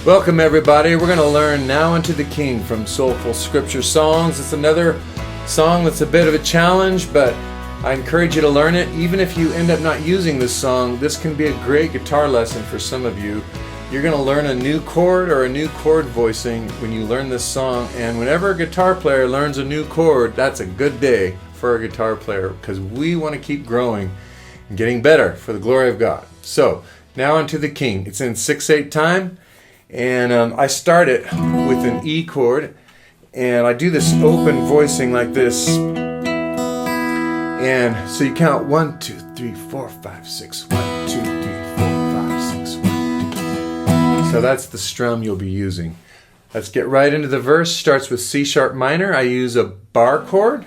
Welcome everybody. We're going to learn Now Unto the King from Soulful Scripture Songs. It's another song that's a bit of a challenge, but I encourage you to learn it. Even if you end up not using this song, this can be a great guitar lesson for some of you. You're going to learn a new chord or a new chord voicing when you learn this song, and whenever a guitar player learns a new chord, that's a good day for a guitar player because we want to keep growing and getting better for the glory of God. So, Now Unto the King. It's in 6/8 time. And I start it with an E chord, and I do this open voicing like this. And so you count 1, 2, 3, 4, 5, 6. 1, 2, 3, 4, 5, 6. 1, 2. So that's the strum you'll be using. Let's get right into the verse. Starts with C sharp minor. I use a bar chord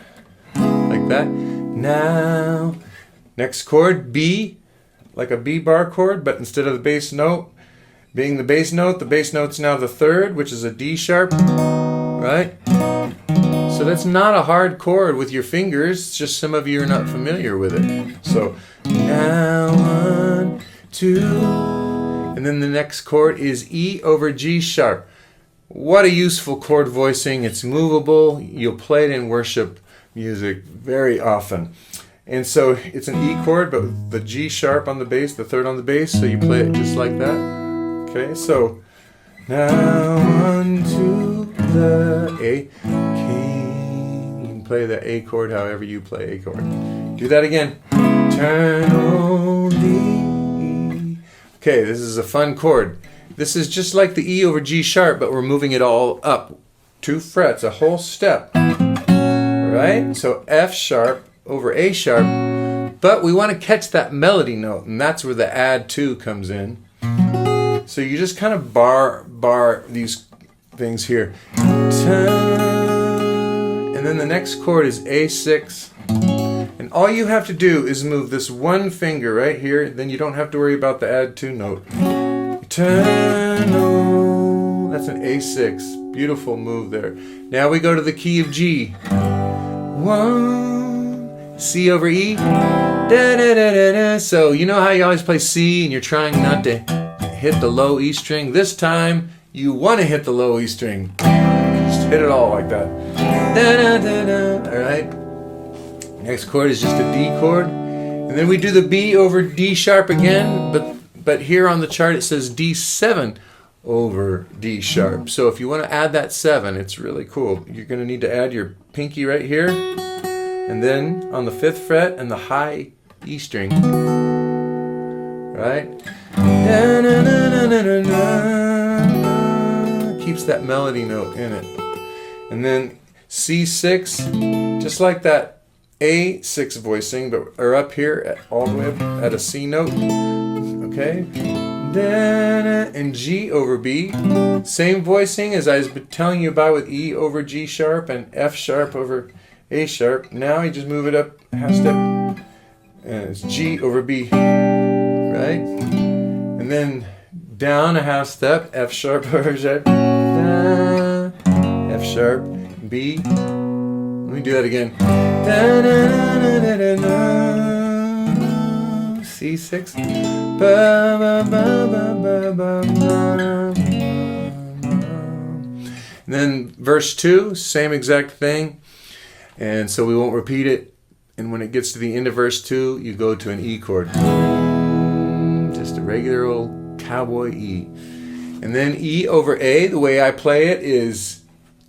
like that. Now, next chord B, like a B bar chord, but instead of the bass note being the bass note's now the third, which is a D sharp, right? So that's not a hard chord with your fingers, it's just some of you are not familiar with it. So, now 1, 2, and then the next chord is E over G sharp. What a useful chord voicing, it's movable, you'll play it in worship music very often. And so it's an E chord, but with the G sharp on the bass, the third on the bass, so you play it just like that. Okay, so now unto the A King. You can play the A chord however you play A chord. Do that again. Turn only. Okay, this is a fun chord. This is just like the E over G sharp, but we're moving it all up 2 frets, a whole step. Right? So F sharp over A sharp, but we want to catch that melody note, and that's where the add 2 comes in. So you just kind of bar these things here. And then the next chord is A6. And all you have to do is move this one finger right here, then you don't have to worry about the add 2 note. That's an A6. Beautiful move there. Now we go to the key of G. 1, C over E. Da, da, da, da, da. So you know how you always play C and you're trying not to hit the low E string. This time you want to hit the low E string. Just hit it all like that. Da, da, da, da. All right. Next chord is just a D chord, and then we do the B over D sharp again. But here on the chart it says D7 over D sharp. So if you want to add that 7, it's really cool. You're going to need to add your pinky right here, and then on the 5th fret and the high E string. Right? Keeps that melody note in it. And then C6, just like that A6 voicing, but or up here all the way up at a C note. Okay? And G over B. Same voicing as I was telling you about with E over G sharp and F sharp over A sharp. Now you just move it up half step. And it's G over B. Right? And then down a half step, F sharp over sharp, F sharp, B. Let me do that again. C6. And then verse 2, same exact thing. And so we won't repeat it. And when it gets to the end of verse 2, you go to an E chord. Just a regular old cowboy E. And then E over A, the way I play it is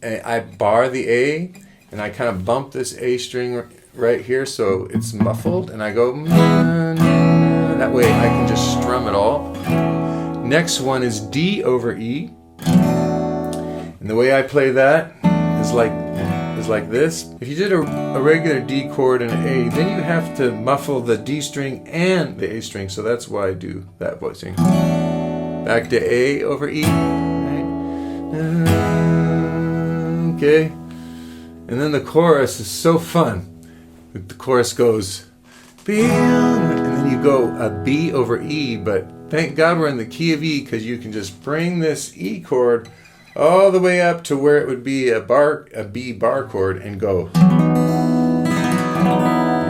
I bar the A and I kind of bump this A string right here so it's muffled, and I go that way I can just strum it all. Next one is D over E, and the way I play that is like this. If you did a regular D chord and an A, then you have to muffle the D string and the A string, so that's why I do that voicing. Back to A over E. Right? Okay. And then the chorus is so fun. The chorus goes, and then you go a B over E, but thank God we're in the key of E because you can just bring this E chord all the way up to where it would be a B bar chord and go.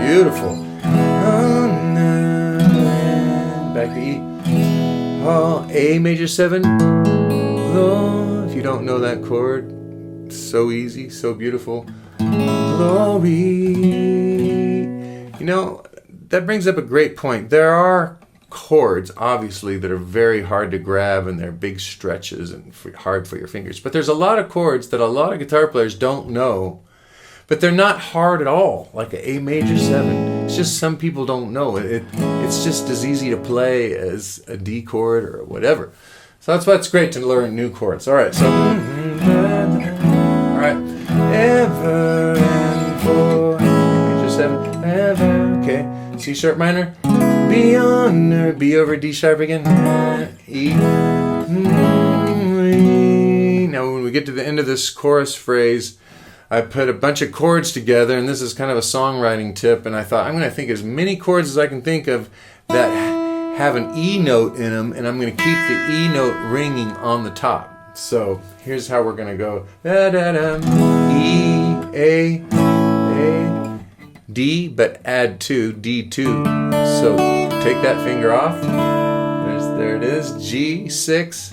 Beautiful. Back to E. A major 7, If you don't know that chord, it's so easy, so beautiful. Glory. You know, that brings up a great point. There are chords, obviously, that are very hard to grab and they're big stretches and hard for your fingers. But there's a lot of chords that a lot of guitar players don't know, but they're not hard at all, like an A major 7. It's just some people don't know. It's just as easy to play as a D chord or whatever. So that's why it's great to learn new chords. All right, so, all right, ever and for, A major 7, ever, okay, C sharp minor, B on, B over D sharp again, E. Now when we get to the end of this chorus phrase, I put a bunch of chords together, and this is kind of a songwriting tip, and I thought I'm going to think as many chords as I can think of that have an E note in them, and I'm going to keep the E note ringing on the top. So here's how we're going to go. Da-da-da, E, A, D, but add 2, D2. So take that finger off. There it is, G6,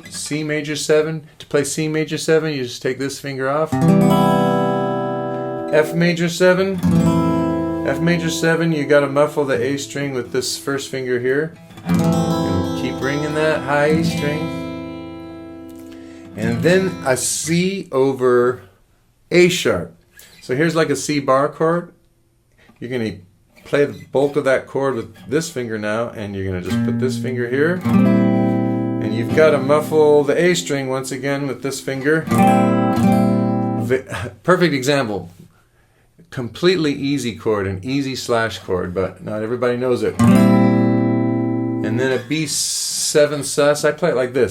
C major 7. To play C major 7, you just take this finger off. F major 7. F major 7, you got to muffle the A string with this first finger here. And keep ringing that high E string. And then a C over A sharp. So here's like a C bar chord. You're going to play the bulk of that chord with this finger now, and you're going to just put this finger here. And you've got to muffle the A string once again with this finger. Perfect example. Completely easy chord, an easy slash chord, but not everybody knows it. And then a B7 sus, I play it like this.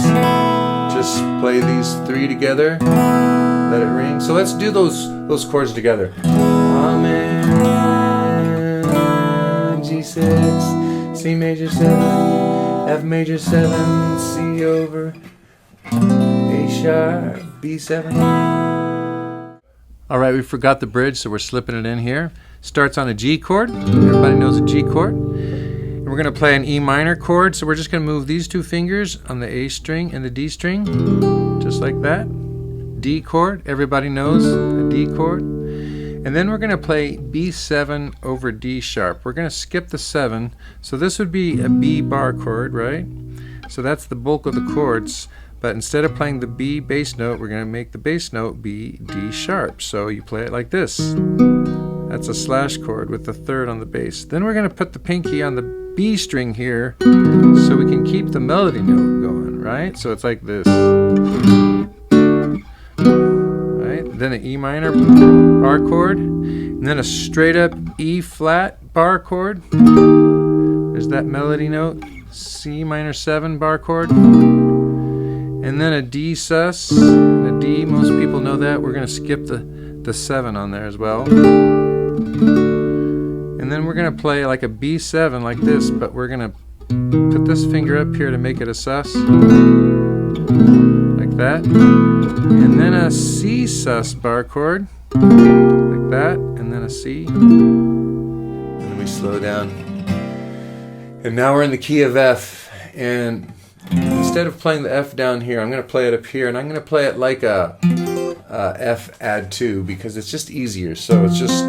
Just play these 3 together, let it ring. So let's do those chords together. Amen, G6, C major 7, F major 7, C over A sharp, B7. All right, we forgot the bridge, so we're slipping it in here. Starts on a G chord. Everybody knows a G chord. And we're going to play an E minor chord, so we're just going to move these 2 fingers on the A string and the D string, just like that. D chord, everybody knows a D chord. And then we're going to play B7 over D sharp. We're going to skip the 7, so this would be a B bar chord, right? So that's the bulk of the chords. But instead of playing the B bass note, we're going to make the bass note be D sharp. So you play it like this. That's a slash chord with the 3rd on the bass. Then we're going to put the pinky on the B string here so we can keep the melody note going, right? So it's like this. Right? Then an E minor bar chord. And then a straight up E flat bar chord. There's that melody note. C minor 7 bar chord. And then a D sus, and a D, most people know that. We're going to skip the 7 on there as well. And then we're going to play like a B7 like this, but we're going to put this finger up here to make it a sus, like that. And then a C sus bar chord, like that, and then a C. And then we slow down. And now we're in the key of F, and instead of playing the F down here, I'm going to play it up here, and I'm going to play it like a F add 2 because it's just easier. So it's just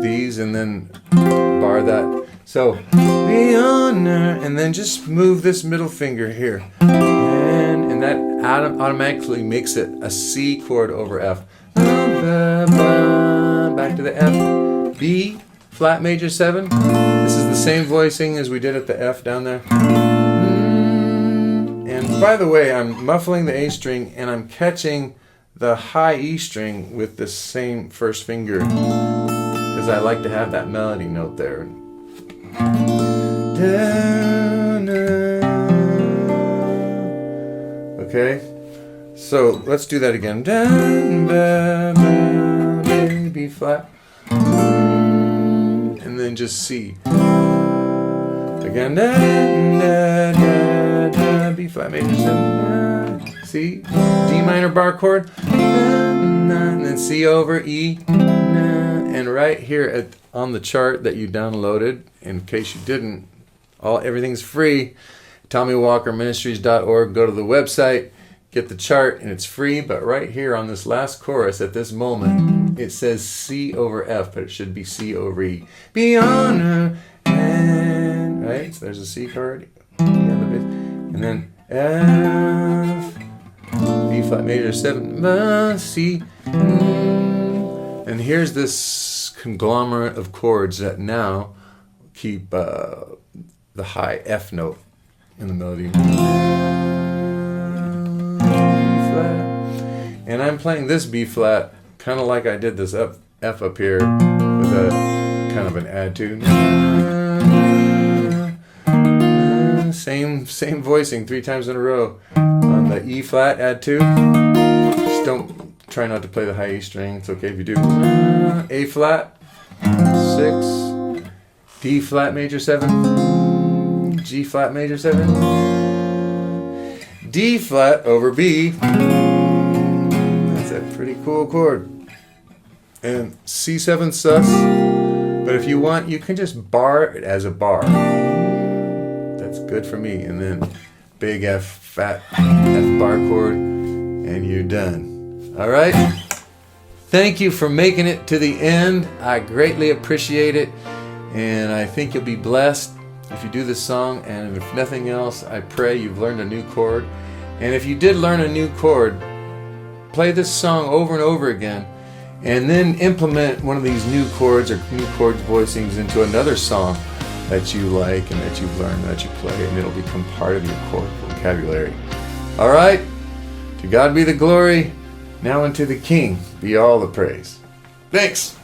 these and then bar that. So be honor, and then just move this middle finger here, and that automatically makes it a C chord over F. Back to the F, B flat major 7. This is the same voicing as we did at the F down there. And by the way, I'm muffling the A string and I'm catching the high E string with this same first finger because I like to have that melody note there. Okay, so let's do that again. B flat, and then just C. Again, B flat major 7, C, D minor bar chord, and then C over E, and right here on the chart that you downloaded, in case you didn't, everything's free. TommyWalkerMinistries.org. Go to the website, get the chart, and it's free. But right here on this last chorus at this moment, it says C over F, but it should be C over E. Beyond her and right? So there's a C chord. And then F, B flat major 7, C. And here's this conglomerate of chords that now keep the high F note in the melody. And I'm playing this B flat kind of like I did this F up here with a kind of an add to. Same voicing 3 times in a row. On the E flat, add 2. Just try not to play the high E string. It's okay if you do. A flat, 6. D flat major 7. G flat major 7. D flat over B. That's a pretty cool chord. And C7 sus. But if you want, you can just bar it as a bar. That's good for me. And then big F, fat F bar chord, and you're done. All right? Thank you for making it to the end. I greatly appreciate it, and I think you'll be blessed if you do this song. And if nothing else, I pray you've learned a new chord. And if you did learn a new chord, play this song over and over again, and then implement one of these new chords or new chord voicings into another song that you like and that you've learned that you play, and it'll become part of your chord vocabulary. All right? To God be the glory. Now unto the King be all the praise. Thanks.